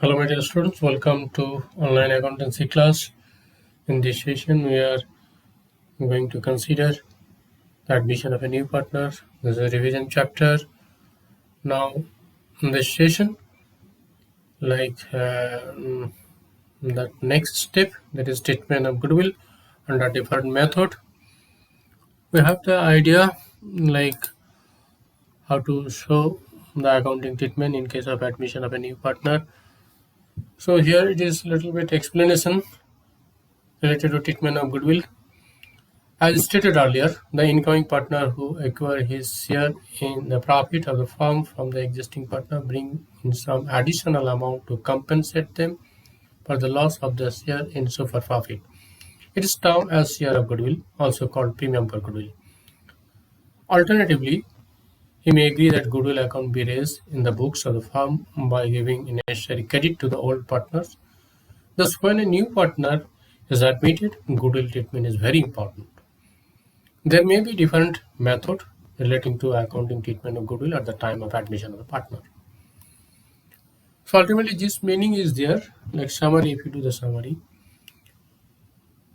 Hello, my dear students. Welcome to online accountancy class. In this session, we are going to consider the admission of a new partner. This is a revision chapter. Now, in this session, like the next step, that is statement of goodwill under deferred method. We have the idea like how to show the accounting treatment in case of admission of a new partner. So here it is little bit explanation related to treatment of goodwill. As stated earlier, the incoming partner who acquire his share in the profit of the firm from the existing partner bring in some additional amount to compensate them for the loss of the share in super profit. It is termed as share of goodwill, also called premium for goodwill. Alternatively, he may agree that goodwill account be raised in the books of the firm by giving necessary credit to the old partners. Thus, when a new partner is admitted, goodwill treatment is very important. There may be different method relating to accounting treatment of goodwill at the time of admission of the partner. So ultimately this meaning is there, like summary, if you do the summary.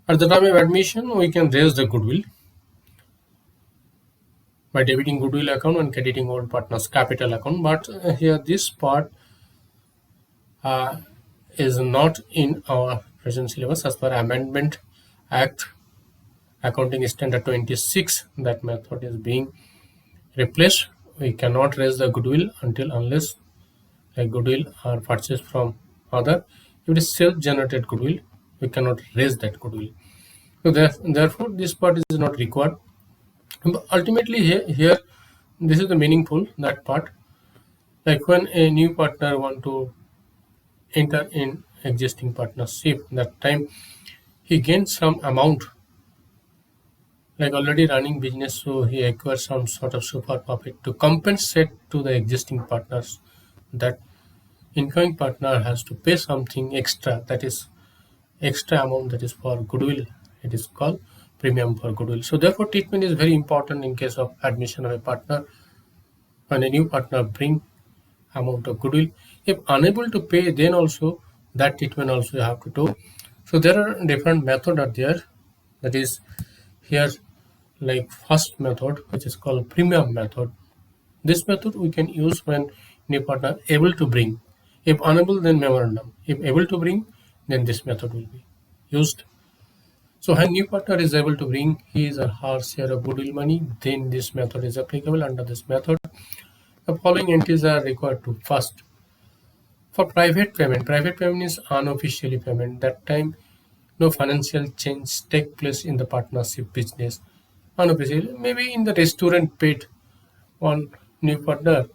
At the time of admission, we can raise the goodwill by debiting goodwill account and crediting old partner's capital account. But here this part is not in our present syllabus as per Amendment Act Accounting Standard 26. That method is being replaced. We cannot raise the goodwill unless like goodwill are purchased from other. If it is self-generated goodwill, we cannot raise that goodwill. So therefore, this part is not required. But ultimately, here this is the meaningful that part. Like when a new partner want to enter in existing partnership, that time he gains some amount. Like already running business, so he acquires some sort of super profit to compensate to the existing partners. That incoming partner has to pay something extra, that is extra amount, that is for goodwill. It is called premium for goodwill. So therefore treatment is very important in case of admission of a partner. When a new partner bring amount of goodwill, if unable to pay, then also that treatment also you have to do. So there are different method are there, that is here like first method, which is called premium method. This method we can use when new partner able to bring. If unable, then memorandum. If able to bring, then this method will be used. So when new partner is able to bring his or her share of goodwill money, then this method is applicable. Under this method, the following entries are required to first. For private payment is unofficially payment. That time, no financial change take place in the partnership business. Unofficially, maybe in the restaurant paid one new partner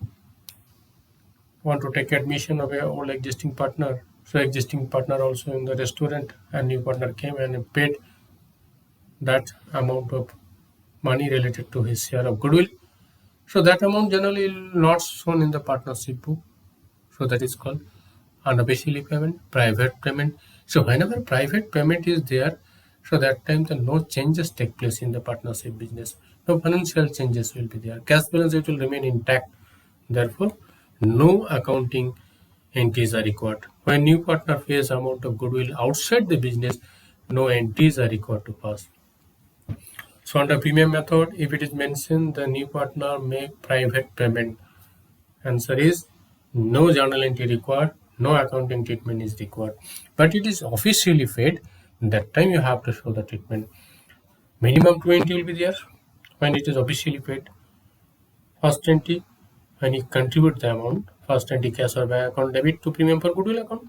want to take admission of a old existing partner. So existing partner also in the restaurant and new partner came and paid that amount of money related to his share of goodwill. So that amount generally not shown in the partnership book. So that is called unofficially payment, private payment. So whenever private payment is there, so that time the no changes take place in the partnership business. No financial changes will be there. Cash balance it will remain intact. Therefore, no accounting entries are required. When new partner pays amount of goodwill outside the business, no entries are required to pass. So under premium method, if it is mentioned the new partner make private payment, answer is no journal entry required, no accounting treatment is required. But it is officially paid, that time you have to show the treatment. Minimum 20 will be there when it is officially paid. First entry, when you contribute the amount, first entry cash or bank account debit to premium for goodwill account.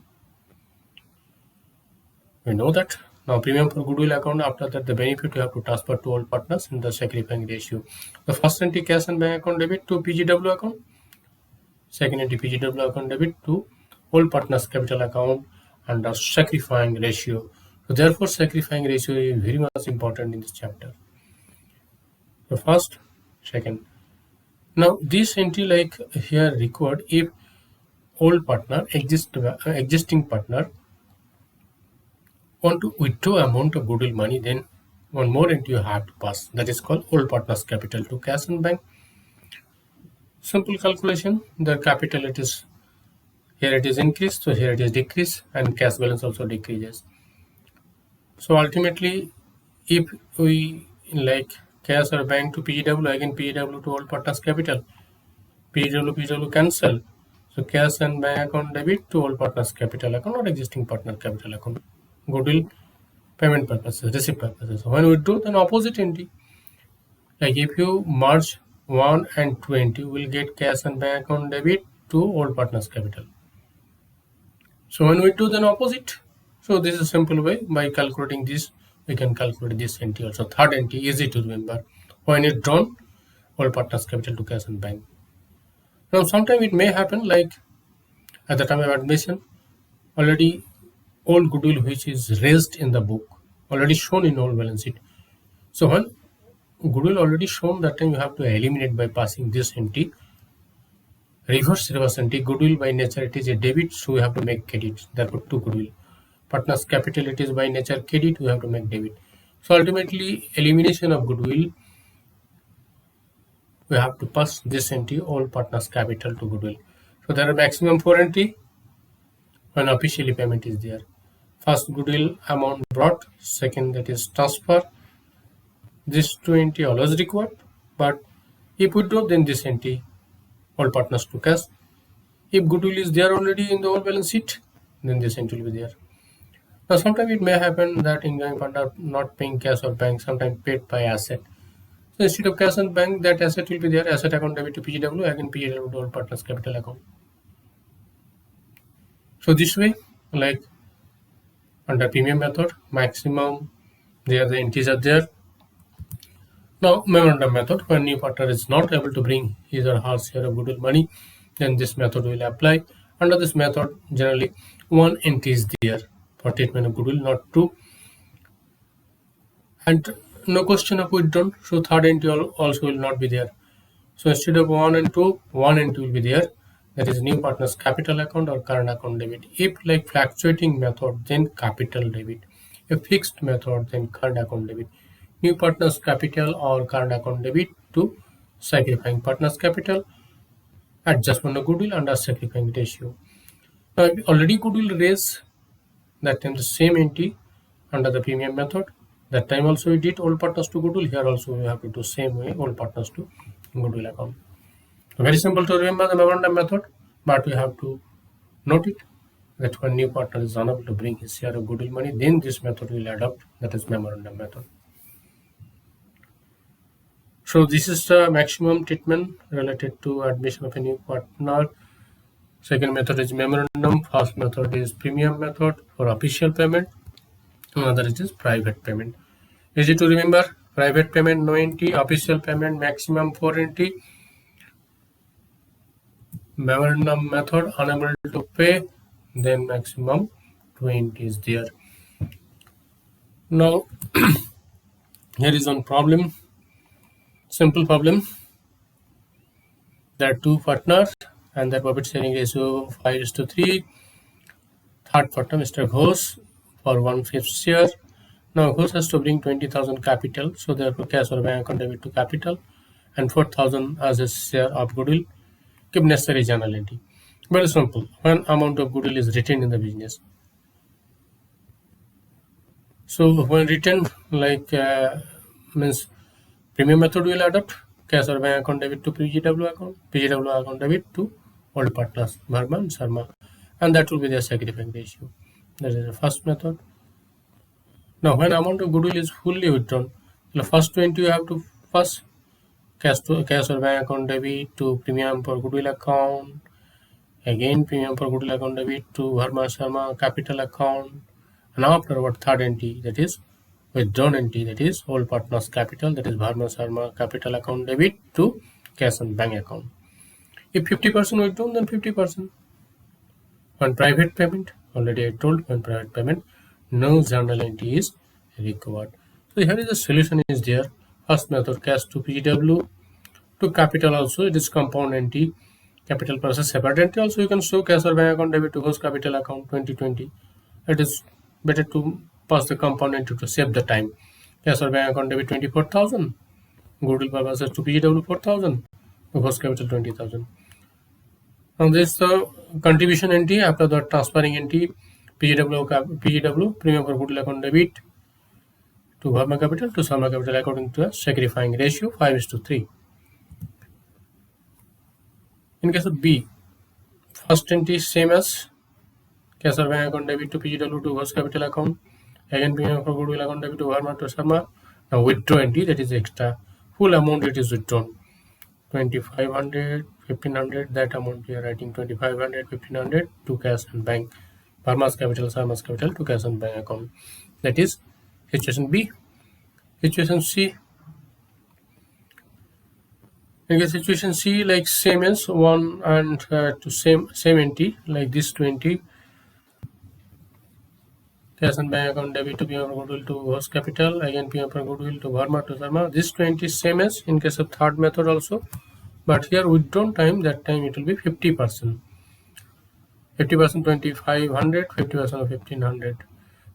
We know that. Now premium for goodwill account, after that the benefit you have to transfer to all partners in the sacrificing ratio. The first entry cash and bank account debit to PGW account. Second entry PGW account debit to all partners capital account under sacrificing ratio. So therefore sacrificing ratio is very much important in this chapter. The first, second. Now this entry like here required if old partner, existing partner want to withdraw amount of goodwill money, then one more entry you have to pass. That is called old partner's capital to cash and bank. Simple calculation, their capital it is Here it is increase, so here it is decrease, and cash balance also decreases. So ultimately, if we like cash or bank to PGW, again PGW to all partners capital, PGW cancel. So cash and bank account debit to all partners capital account, not existing partner capital account. Goodwill payment purposes, receipt purposes. So when we do, then opposite entity. Like if you merge 1 and 20, you will get cash and bank account debit to all partners capital. So when we do, then opposite. So this is a simple way. By calculating this, we can calculate this entity also. Third entity, easy to remember. When it's drawn, all partners capital to cash and bank. Now sometimes it may happen like at the time of admission, already all goodwill which is raised in the book, already shown in all balance sheet. So when goodwill already shown, that time you have to eliminate by passing this entity. Reverse entity, goodwill by nature it is a debit, so we have to make credit. Therefore, to goodwill. Partners capital it is by nature credit, we have to make debit. So ultimately, elimination of goodwill, we have to pass this entity all partners capital to goodwill. So there are maximum 4 entity when officially payment is there. First, goodwill amount brought. Second, that is transfer. This 2 entity always required, but if we do, then this entity all partners to cash. If goodwill is there already in the whole balance sheet, then this entity will be there. Now sometimes it may happen that incoming partner not paying cash or bank, sometimes paid by asset. So instead of cash and bank, that asset will be there, asset account debit to PGW, again PGW to all partners capital account. So this way, like under premium method, maximum there the entities are there. Now memorandum method, when new partner is not able to bring his or her share of goodwill money, then this method will apply. Under this method, generally one entity is there for treatment of goodwill, not two. And no question of withdrawn, so third entity also will not be there. So instead of 1 and 2, 1 and 2 will be there. That is new partner's capital account or current account debit. If like fluctuating method, then capital debit. If fixed method, then current account debit. New partner's capital or current account debit to sacrificing partner's capital. Adjustment of goodwill under sacrificing ratio. Now if already goodwill raised, that time the same entity under the premium method. That time also we did all partners to goodwill. Here also we have to do same way, all partners to goodwill account. So very simple to remember the memorandum method, but we have to note it that when new partner is unable to bring his share of goodwill money, then this method will adopt, that is memorandum method. So this is the maximum treatment related to admission of a new partner. Second method is memorandum. First method is premium method for official payment. Another is private payment. Easy to remember. Private payment no entity, official payment maximum 4 entity. Memorandum method unable to pay, then maximum 20 is there. Now here is one problem, simple problem. There are two partners and the profit sharing ratio 5:3. Third partner Mr. Ghosh for 1/5 share. Now Ghosh has to bring 20,000 capital, so therefore cash or bank account debit to capital and 4,000 as a share of goodwill. Keep necessary generality. Very simple. When amount of goodwill is retained in the business. So when retained, like means premium method will adopt, cash or bank account debit to PGW account, PGW account debit to all partners, Verma and Sharma, and that will be their sacrificing ratio. That is the first method. Now when amount of goodwill is fully withdrawn, the first 20 you have to first cash or bank account debit to premium for goodwill account, again premium for goodwill account debit to Verma Sharma capital account, and afterward third entity, that is withdrawn entity, that is all partners capital, that is Verma Sharma capital account debit to cash and bank account. If 50% withdrawn, then 50%. On private payment, already I told, when private payment, no journal entry is required. So here is the solution is there. First method, cash to PGW to capital also, it is compound entity, capital process separate entity. Also you can show cash or bank account debit to host capital account 2020. It is better to pass the compound entity to save the time. Cash or bank account debit 24,000, goodwill purposes to PGW 4,000, to host capital 20,000. Now this is the contribution entry after the transferring entry PGW premium for goodwill account debit to Burma Capital to Sama Capital according to a sacrificing ratio 5:3. In case of B, first entry same as cash or bank account debit to PGW to Ghosh Capital account. Again premium for goodwill account debit to Burma to Sama. Now withdraw entry, that is extra. Full amount it is withdrawn. 2500, 1500, that amount we are writing 2500, 1500 to cash and bank. Burma's Capital, Sarma's Capital to cash and bank account. That is situation B. Situation C. In the situation C, like same as one and to same entry like this 20 cash and bank account debit to PM for goodwill to Ghosh Capital, again PM for goodwill to Burma to Sarma. This 20 is same as in case of third method also, but here withdrawn time, that time it will be 50%. 50% 2500, 50% of 1500.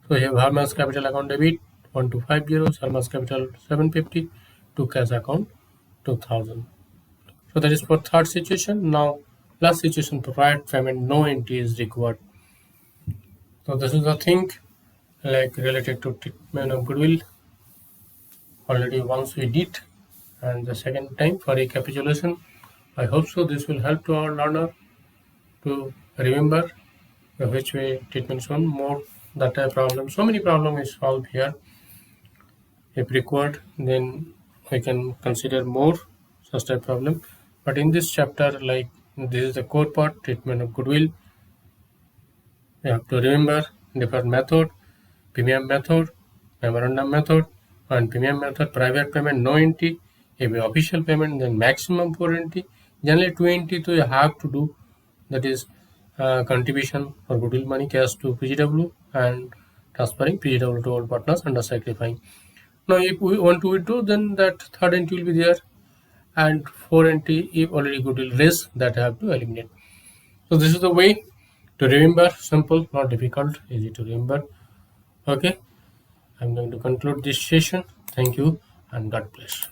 So here Burma's Capital account debit 1250, Sarma's Capital 750 to cash account 2000. So that is for third situation. Now last situation, prior payment, no entry is required. So this is the thing like related to treatment of goodwill. Already once we did, and the second time for recapitulation. I hope so this will help to our learner to remember which way treatment shown more that type problem. So many problems is solved here. If required, then we can consider more such type problem. But in this chapter, like this is the core part, treatment of goodwill. You have to remember different method, premium method, memorandum method, and premium method, private payment, no entry. If official payment, then maximum 4 entry. Generally 2 entry to you have to do, that is contribution for goodwill money cash to PGW and transferring PGW to all partners under sacrificing. Now if we want to withdraw, then that third entry will be there, and 4 entry if already goodwill raised, that I have to eliminate. So this is the way to remember, simple, not difficult, easy to remember. Okay, I'm going to conclude this session. Thank you and God bless.